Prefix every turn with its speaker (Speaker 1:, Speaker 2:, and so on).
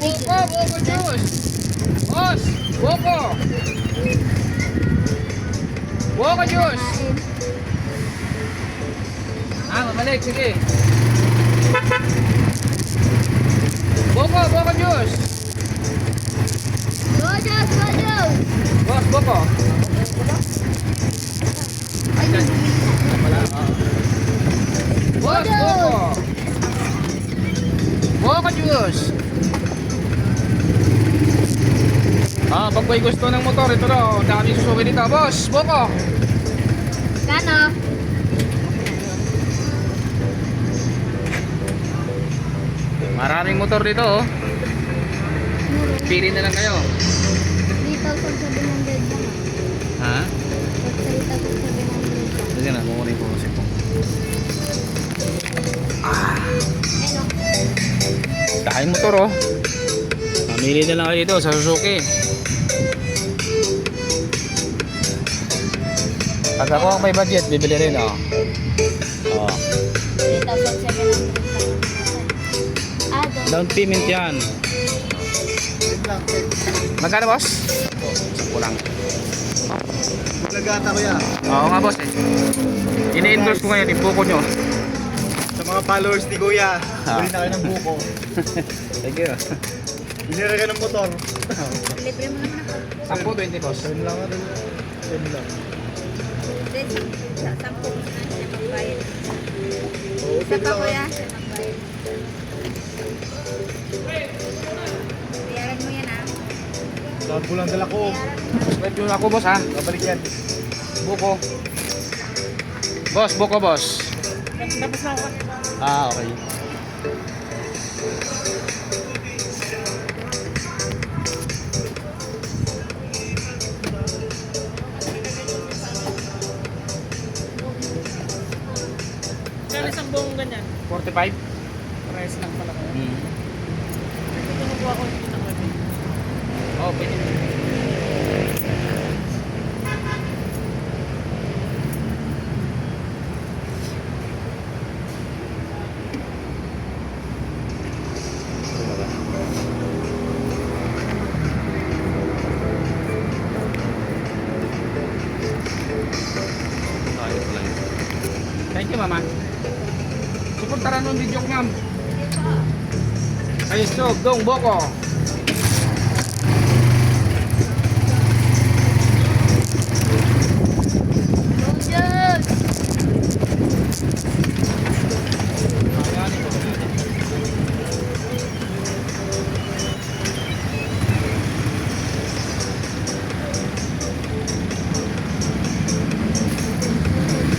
Speaker 1: Boko juice. Boss, Boko. Boko juice. Mabalik, sige. Boko juice.
Speaker 2: Go, Diyos! Go, Diyos!
Speaker 1: Boss, Boko.
Speaker 2: Ay,
Speaker 1: Boss, Boko. Boko juice. Pag may gusto ng motor, ito daw. Ang daming susuki dito. Boss, Boko.
Speaker 2: Kano?
Speaker 1: Maraming motor dito, oh. Pili na lang kayo.
Speaker 2: 3,700 lang.
Speaker 1: Ha?
Speaker 2: 3,700.
Speaker 1: Sige na, kukunin ko kasi po.
Speaker 2: Ano?
Speaker 1: Dahil motor, oh. Mamili na lang kayo dito sa Suzuki. Pag ako ang may budget, bibili rin, oh.
Speaker 2: 3,700.
Speaker 1: Down payment yan. Magkano, boss? 10 lang.
Speaker 3: Nagata ko yan.
Speaker 1: Oo nga, boss, eh. Ini-endorse ko ngayon, yung buko nyo.
Speaker 3: Sa mga followers ni Kuya,
Speaker 1: Ah.
Speaker 3: bili na kayo ng buko.
Speaker 1: Thank you.
Speaker 3: Bili na kayo ng motor.
Speaker 2: Libre mo naman ako.
Speaker 1: 10-20, boss.
Speaker 3: 10 lang ano. 10 lang.
Speaker 2: Then, sa 10 mo na siya magbayad.
Speaker 3: Oo,
Speaker 2: Isa
Speaker 3: 10
Speaker 2: pa
Speaker 3: lang.
Speaker 2: kuya, siya magbayad. Bayaran mo yan ah.
Speaker 3: Saan ko lang dala ko.
Speaker 1: Subscribe nyo ako, boss, ha?
Speaker 3: Babalik yan.
Speaker 1: Buko. Boss, buko, boss.
Speaker 3: Tapos na ako.
Speaker 1: Okay.
Speaker 4: Kaya isang buong ganyan.
Speaker 1: 45?
Speaker 4: Price lang pala kayo. Ito kinukuha ko yung ng gabi.
Speaker 1: Oh, pwede. Thank you, mama. Suportaran mo ang video ko, ma'am. Ayos to, gong boko.